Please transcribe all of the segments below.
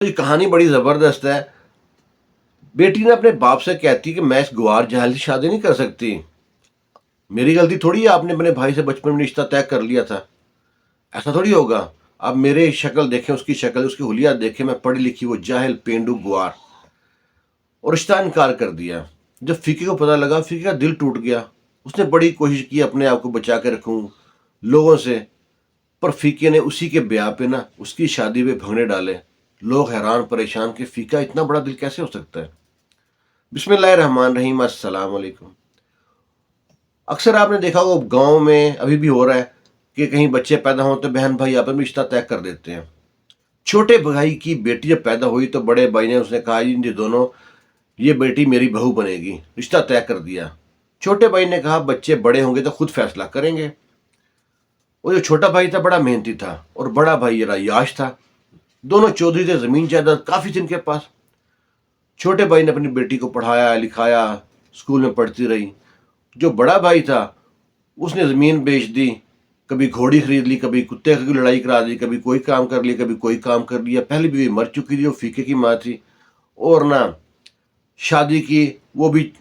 ये कहानी बड़ी ज़बरदस्त है। बेटी ने अपने बाप से कहती कि मैं इस गँवार जाहिल से शादी नहीं कर सकती। मेरी गलती थोड़ी है, आपने अपने भाई से बचपन में रिश्ता तय कर लिया था। ऐसा थोड़ी होगा। आप मेरे शक्ल देखें, उसकी शक्ल, उसकी हुलिया देखें, मैं पढ़ी लिखी, वो जाहिल पेंडू गँवार। और रिश्ता इनकार कर दिया। जब फ़ीके को पता लगा, फ़ीके का दिल टूट गया। उसने बड़ी कोशिश की अपने आप को बचा के रखूँ लोगों से, पर फ़ीके ने उसी के ब्याह पे ना उसकी शादी पे भंगड़े डाले। लोग हैरान परेशान कि फ़ीका इतना बड़ा दिल कैसे हो सकता है। बिस्मिल्लाहिर्रहमानिर्रहीम, अस्सलाम वालेकुम। अक्सर आपने देखा होगा गाँव में अभी भी हो रहा है कि कहीं बच्चे पैदा हों तो बहन भाई आपस में रिश्ता तय कर देते हैं। छोटे भाई की बेटी जब पैदा हुई तो बड़े भाई ने उसने कहा ये दोनों, ये बेटी मेरी बहू बनेगी, रिश्ता तय कर दिया। छोटे भाई ने कहा बच्चे बड़े होंगे तो खुद फैसला करेंगे। वो जो छोटा भाई था बड़ा मेहनती था और बड़ा भाई जरा याश था। दोनों चौधरी थे, जमीन जायदाद काफी थी इनके पास। छोटे भाई ने अपनी बेटी को पढ़ाया लिखाया, स्कूल में पढ़ती रही। जो बड़ा भाई था उसने ज़मीन बेच दी, कभी घोड़ी खरीद ली, कभी कुत्ते की लड़ाई करा दी, कभी कोई काम कर लिया, कभी कोई काम कर लिया। पहली बीवी मर चुकी थी, वो फीके की माँ थी। और ना शादी की, वो भी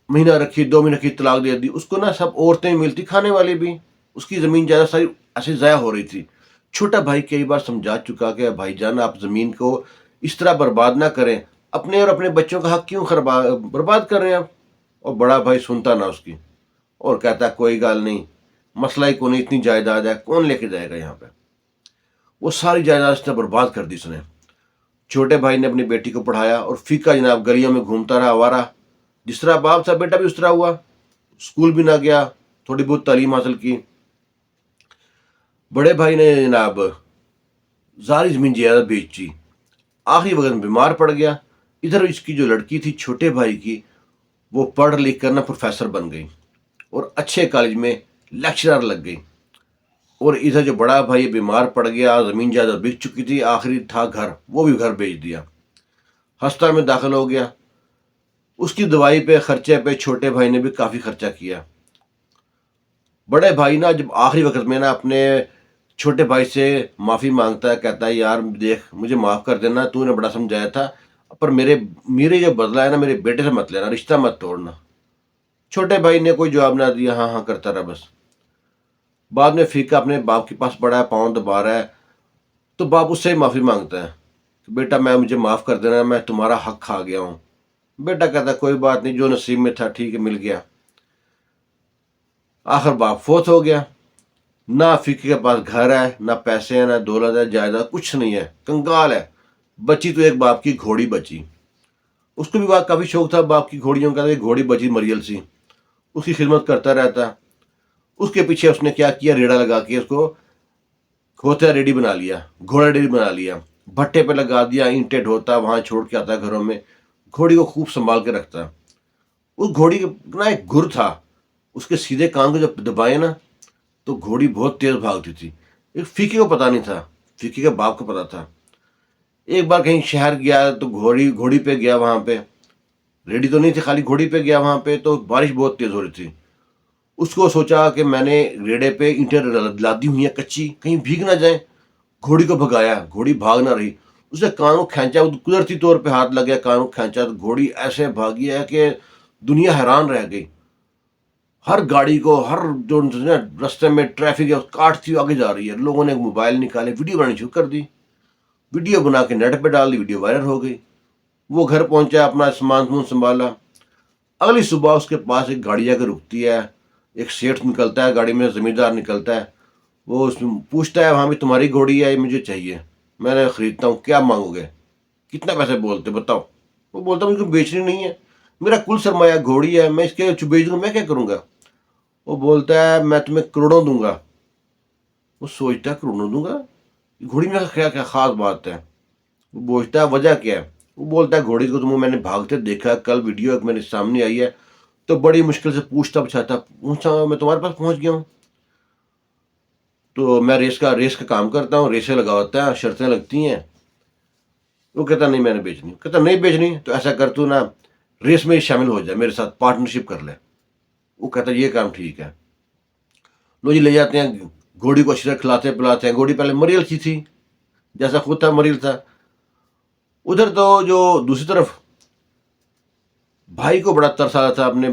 महीना रखी, 2 महीने की तलाक दे दी उसको। ना सब औरतें मिलती, खाने वाली भी। उसकी ज़मीन ज़्यादा सारी ऐसे ज़ाया हो रही थी। छोटा भाई कई बार समझा चुका कि भाईजान आप ज़मीन को इस तरह बर्बाद ना करें, अपने और अपने बच्चों का हक क्यों बर्बाद कर रहे हैं आप। और बड़ा भाई सुनता ना उसकी, और कहता कोई गल नहीं, मसला ही कोई, इतनी जायदाद है कौन लेके जाएगा यहाँ पे। वो सारी जायदाद उसने बर्बाद कर दी उसने। छोटे भाई ने अपनी बेटी को पढ़ाया और फीका जनाब गलियों में घूमता रहा आवारा। जिस तरह बाप था बेटा भी उस तरह हुआ। स्कूल भी ना गया, थोड़ी बहुत तालीम हासिल की। बड़े भाई ने जनाब सारी जमीन जायदाद बेची, आखिरी वक्त में बीमार पड़ गया। इधर इसकी जो लड़की थी छोटे भाई की, वो पढ़ लिख कर ना प्रोफेसर बन गई और अच्छे कॉलेज में लेक्चरर लग गई। और इधर जो बड़ा भाई बीमार पड़ गया, ज़मीन जायदाद बिक चुकी थी, आखिरी था घर, वो भी घर बेच दिया। अस्पताल में दाखिल हो गया। उसकी दवाई पे खर्चे पे छोटे भाई ने भी काफ़ी खर्चा किया। बड़े भाई ना जब आखिरी वक्त में ना अपने छोटे भाई से माफ़ी मांगता है, कहता है यार देख मुझे माफ़ कर देना, तूने बड़ा समझाया था, पर मेरे मेरे जो बदला है ना मेरे बेटे से मत लेना, रिश्ता मत तोड़ना। छोटे भाई ने कोई जवाब ना दिया, हाँ हाँ करता रहा बस। बाद में फीका अपने बाप के पास पड़ा है, पाँव दबा रहा है, तो बाप उससे ही माफ़ी मांगता है कि बेटा मैं मुझे माफ़ कर देना, मैं तुम्हारा हक खा गया हूँ। बेटा कहता कोई बात नहीं, जो नसीब में था ठीक है, मिल गया। आखिर बाप फोत हो गया। ना फीके के पास घर है, ना पैसे हैं, ना दौलत है, जायदाद कुछ नहीं है, कंगाल है। बची तो एक बाप की घोड़ी बची। उसको भी बात काफ़ी शौक था बाप की घोड़ियों का। एक घोड़ी बची मरियल सी, उसकी खिदमत करता रहता। उसके पीछे उसने क्या किया, रेड़ा लगा के उसको खोता रेडी बना लिया, घोड़ा रेडी बना लिया, भट्टे पे लगा दिया, ईंटें ढोता, वहां छोड़ के आता घरों में। घोड़ी को खूब संभाल के रखता। उस घोड़ी का ना एक गुर था, उसके सीधे कान को जब दबाए ना तो घोड़ी बहुत तेज भागती थी। एक फीके को पता नहीं था, फीके के बाप को पता था। एक बार कहीं शहर गया तो घोड़ी घोड़ी पे गया, वहां पे रेडी तो नहीं थी, खाली घोड़ी पे गया। वहां पे तो बारिश बहुत तेज हो रही थी। उसको सोचा कि मैंने रेड़े पे ईंटें लादी हुई हैं कच्ची, कहीं भीग ना जाए। घोड़ी को भगाया, घोड़ी भाग ना रही। उसने कान को खींचा, कुदरती तौर पे हाथ लग गया, कान को खींचा तो घोड़ी ऐसे भागी है कि दुनिया हैरान रह गई। हर गाड़ी को, हर जो रास्ते में ट्रैफिक है काटती हुई आगे जा रही है। लोगों ने मोबाइल निकाले, वीडियो बनानी शुरू कर दी। वीडियो बना के नेट पे डाल दी, वीडियो वायरल हो गई। वो घर पहुंचा, अपना सामान समून संभाला। अगली सुबह उसके पास एक गाड़ी आकर रुकती है। एक सेठ निकलता है गाड़ी में, जमींदार निकलता है। वो उसमें पूछता है वहाँ भी तुम्हारी घोड़ी है, ये मुझे चाहिए, मैंने खरीदता हूँ, क्या मांगोगे, कितना पैसे बोलते बताओ। वो बोलता मुझे बेचनी नहीं है, मेरा कुल सरमाया घोड़ी है, मैं इसके बेच दूंगा, मैं क्या करूँगा। वो बोलता है मैं तुम्हें करोड़ों दूंगा। वो सोचता है करोड़ों दूंगा, घोड़ी में क्या क्या खास बात है। वो पूछता है वजह क्या है। वो बोलता है घोड़ी को तुम्हें मैंने भागते देखा, कल वीडियो एक मेरे सामने आई है, तो बड़ी मुश्किल से पूछता बछाता पूछा मैं तुम्हारे पास पहुंच गया हूँ। तो मैं रेस का काम करता हूँ, रेसें लगाता है, शर्तें लगती हैं। वो कहता नहीं मैंने बेचनी। कहता नहीं बेचनी तो ऐसा कर तू ना रेस में ही शामिल हो जाए, मेरे साथ पार्टनरशिप कर ले। वो कहता ये काम ठीक है। लो जी ले जाते हैं, घोड़ी को अच्छी तरह खिलाते पिलाते हैं। घोड़ी पहले मरियल सी थी, जैसा खुद था मरियल था। उधर तो जो दूसरी तरफ भाई को बड़ा तरस आ रहा था अपने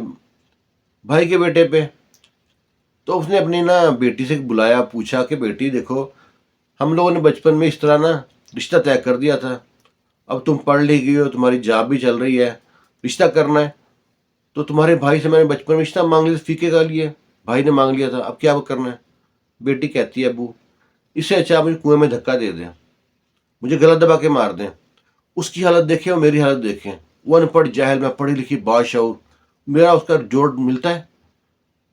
भाई के बेटे पे। तो उसने अपनी ना बेटी से बुलाया, पूछा कि बेटी देखो, हम लोगों ने बचपन में इस तरह ना रिश्ता तय कर दिया था, अब तुम पढ़ लिख गई हो, तुम्हारी जॉब भी चल रही है, रिश्ता करना है, तो तुम्हारे भाई से मैंने बचपन में रिश्ता मांग लिया, फीके का लिए भाई ने मांग लिया था, अब क्या करना है। बेटी कहती है अबू, इससे अच्छा आप मुझे कुएं में धक्का दे दें, मुझे गला दबा के मार दें। उसकी हालत देखें और मेरी हालत देखें, वो अनपढ़ जाहिल, मैं पढ़ी लिखी बादशाह, मेरा उसका जोड़ मिलता है।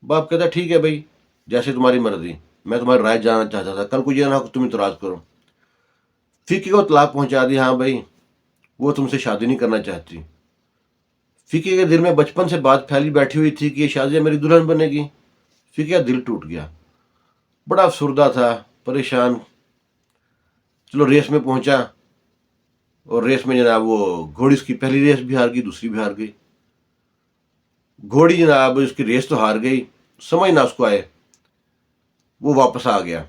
बाप कहता है ठीक है भाई, जैसे तुम्हारी मर्जी, मैं तुम्हारी राय जानना चाहता था, कल को ये ना हो तुम इतराज करो। फीके को तलाक पहुंचा दी, हाँ भाई वो तुमसे शादी नहीं करना चाहती। फीके के दिल में बचपन से बात फैली बैठी हुई थी कि ये शादी मेरी दुल्हन बनेगी। फीके का दिल टूट गया, बड़ा अफसुर्दा था, परेशान। चलो रेस में पहुंचा, और रेस में जनाब वो घोड़ी उसकी पहली रेस भी हार गई, दूसरी भी हार गई। घोड़ी जनाब उसकी रेस तो हार गई, समझ ना उसको आए, वो वापस आ गया।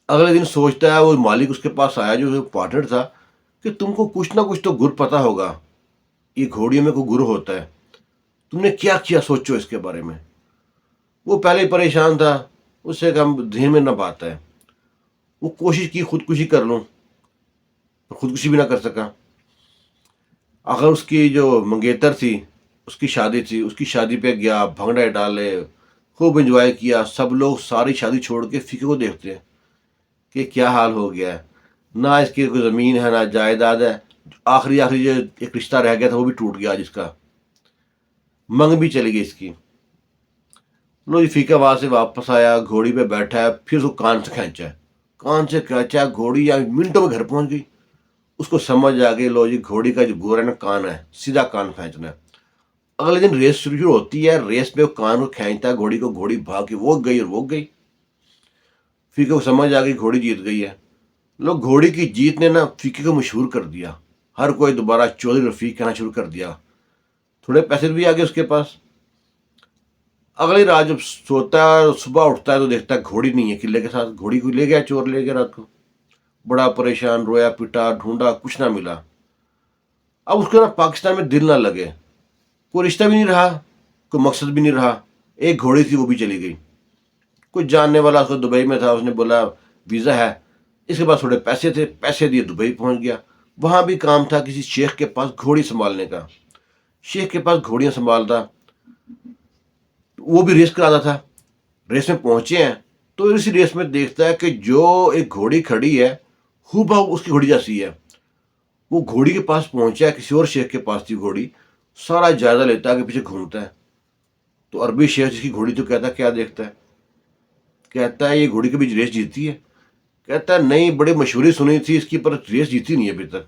अगले दिन सोचता है, वो मालिक उसके पास आया जो पार्टनर था, कि तुमको कुछ ना कुछ तो गुर पता होगा, ये घोड़ियों में कोई गुर होता है, तुमने क्या किया, सोचो इसके बारे में। वो पहले ही परेशान था, उससे कम ध्यान में न बात है। वो कोशिश की खुदकुशी कर लूं, पर खुदकुशी भी ना कर सका। अगर उसकी जो मंगेतर थी, उसकी शादी थी, उसकी शादी पे गया, भंगड़े डाले, खूब एंजॉय किया। सब लोग सारी शादी छोड़ के फीके को देखते हैं कि क्या हाल हो गया है, ना इसकी कोई ज़मीन है ना जायदाद है, आखिरी आखिरी जो एक रिश्ता रह गया था वो भी टूट गया, जिसका मंग भी चली गई इसकी। लो जी, फीका वहां से वापस आया, घोड़ी पे बैठा है, फिर उसको कान से खींचा, कान से खींचा, घोड़ी या मिनटों में घर पहुंच गई। उसको समझ आ गई, लो जी घोड़ी का जो गोरा ना कान है, सीधा कान खींचना है। अगले दिन रेस शुरू होती है, रेस में वो कान को खींचता है घोड़ी को, घोड़ी भाग के वो गई और वो गई। फीके को समझ आ गई घोड़ी जीत गई है। लोग घोड़ी की जीत ने ना फीके को मशहूर कर दिया, हर कोई दोबारा चौधरी रफीक कहना शुरू कर दिया। थोड़े पैसे भी आ गए उसके पास। अगली रात जब सोता है, सुबह उठता है तो देखता है घोड़ी नहीं है किले के साथ, घोड़ी को ले गया, चोर ले गया रात को। बड़ा परेशान, रोया पिटा, ढूंढा, कुछ ना मिला। अब उसको ना पाकिस्तान में दिल ना लगे, कोई रिश्ता भी नहीं रहा, कोई मकसद भी नहीं रहा। एक घोड़ी थी वो भी चली गई। कुछ जानने वाला उसको दुबई में था, उसने बोला वीज़ा है, इसके पास थोड़े पैसे थे, पैसे दिए, दुबई पहुंच गया। वहां भी काम था किसी शेख के पास घोड़ी संभालने का, शेख के पास घोड़ियां संभालता, वो भी रेस कराता था। रेस में पहुंचे हैं तो इसी रेस में देखता है कि जो एक घोड़ी खड़ी है, हूबहू उसकी घोड़ी जैसी है। वो घोड़ी के पास पहुंचा है, किसी और शेख के पास थी घोड़ी, सारा जायजा लेता है, आगे पीछे घूमता है। तो अरबी शेख जिसकी घोड़ी, तो कहता है क्या देखता है, कहता है ये घोड़ी कभी रेस जीती है, कहता है नहीं, बड़ी मशहूरी सुनी थी इसकी, पर रेस जीती नहीं अभी तक।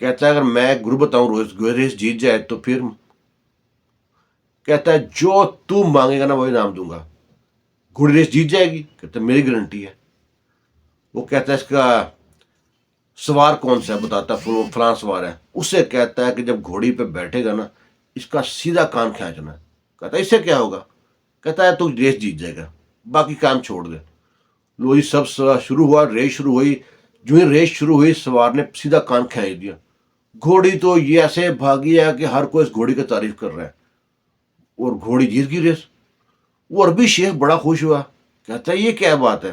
कहता है अगर मैं गुरु बताऊं रोज रेस जीत जाए तो फिर, कहता है जो तू मांगेगा ना वही नाम दूंगा, घोड़ी रेस जीत जाएगी, कहता है मेरी गारंटी है। वो कहता है इसका सवार कौन सा है, बताता फलां सवार है। उससे कहता है कि जब घोड़ी पे बैठेगा ना, इसका सीधा कान खींचना है। कहता है इससे क्या होगा, कहता है तू रेस जीत जाएगा, बाकी काम छोड़ दे। लो जी, सब शुरू हुआ, रेस शुरू हुई। जो ही रेस शुरू हुई, सवार ने सीधा कान खींच दिया। घोड़ी तो ये ऐसे भागी है कि हर कोई इस घोड़ी की तारीफ कर रहा है, और घोड़ी जीत गई रेस। वो अरबी शेख बड़ा खुश हुआ, कहता है ये क्या बात है,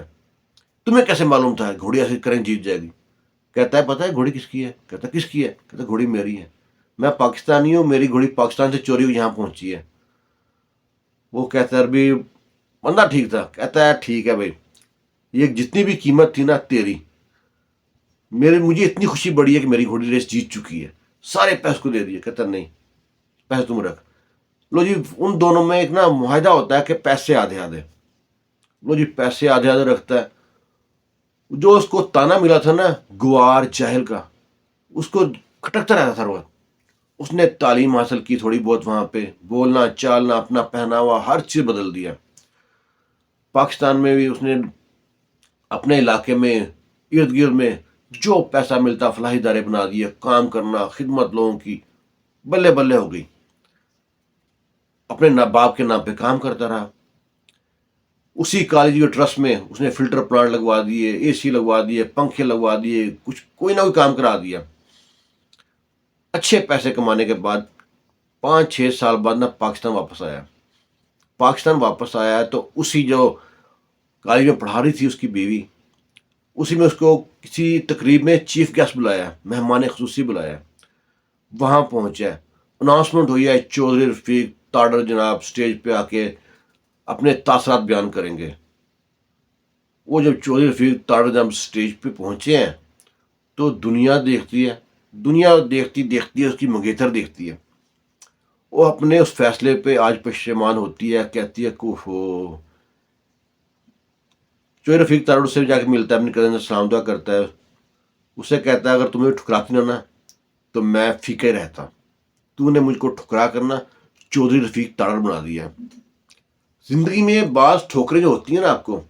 तुम्हें कैसे मालूम था घोड़ी ऐसे करें जीत जाएगी। कहता है पता है घोड़ी किसकी है, कहता है किसकी है, कहता है घोड़ी मेरी है, मैं पाकिस्तानी हूँ, मेरी घोड़ी पाकिस्तान से चोरी हुई यहाँ पहुंची है। वो कहता है अरबी बंदा ठीक था, कहता है ठीक है भाई, ये जितनी भी कीमत थी ना तेरी, मेरे मुझे इतनी खुशी बड़ी है कि मेरी घोड़ी रेस जीत चुकी है, सारे पैसे को दे दिए। कहता नहीं, पैसे तुम रख लो जी। उन दोनों में एक ना मुआहदा होता है कि पैसे आधे आधे। लो जी, पैसे आधे आधे रखता है। जो उसको ताना मिला था ना गुआर जाहिल का, उसको खटकता रहता था रोज। उसने तालीम हासिल की थोड़ी बहुत वहां पे, बोलना चालना, अपना पहनावा, हर चीज बदल दिया। पाकिस्तान में भी उसने अपने इलाके में इर्द गिर्द में जो पैसा मिलता फलाही इदारे बना दिए, काम करना, खिदमत लोगों की बल्ले बल्ले हो गई। अपने बाप के नाम पे काम करता रहा। اسی کالج کے ٹرسٹ میں اس نے فلٹر پلانٹ لگوا دیے، اے سی لگوا دیے، پنکھے لگوا دیے، کچھ کوئی نہ کوئی کام کرا دیا. اچھے پیسے کمانے کے بعد 5-6 سال بعد نہ پاکستان واپس آیا. پاکستان واپس آیا تو اسی جو کالج میں پڑھا رہی تھی اس کی بیوی، اسی میں اس کو کسی تقریب میں چیف گیسٹ بلایا، مہمان خصوصی بلایا. وہاں پہنچا، اناؤنسمنٹ ہوئی ہے چودھری رفیق تاڑر جناب اسٹیج پہ آ کے اپنے تاثرات بیان کریں گے. وہ جب چودھری رفیق تاڑر جناب اسٹیج پہ پہنچے ہیں تو دنیا دیکھتی ہے، دنیا دیکھتی دیکھتی ہے اس کی منگیتر دیکھتی ہے. وہ اپنے اس فیصلے پہ آج پشیمان ہوتی ہے، کہتی ہے کہ چودھری رفیق تاڑر سے جا کے ملتا ہے، اپنی کزن سے سلام دعا کرتا ہے، اسے کہتا ہے اگر تمہیں ٹھکراتی نہ تو میں فیکے رہتا، تو نے مجھ کو ٹھکرا کرنا چودھری رفیق تاڑر بنا دیا. زندگی میں بعض ٹھوکریں جو ہوتی ہیں نا آپ کو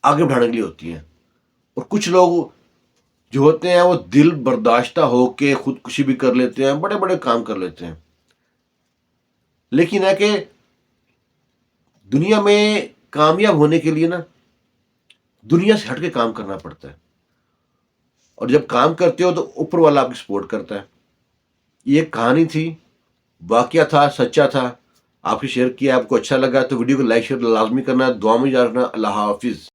آگے بڑھانے کے لیے ہوتی ہیں، اور کچھ لوگ جو ہوتے ہیں وہ دل برداشتہ ہو کے خودکشی بھی کر لیتے ہیں، بڑے بڑے کام کر لیتے ہیں. لیکن ہے کہ دنیا میں کامیاب ہونے کے لیے نا دنیا سے ہٹ کے کام کرنا پڑتا ہے، اور جب کام کرتے ہو تو اوپر والا آپ کی سپورٹ کرتا ہے. یہ ایک کہانی تھی، واقعہ تھا، سچا تھا، آپ سے شیئر کیا. آپ کو اچھا لگا تو ویڈیو کو لائک شیئر لازمی کرنا. دعا میں یاد رکھنا. اللہ حافظ.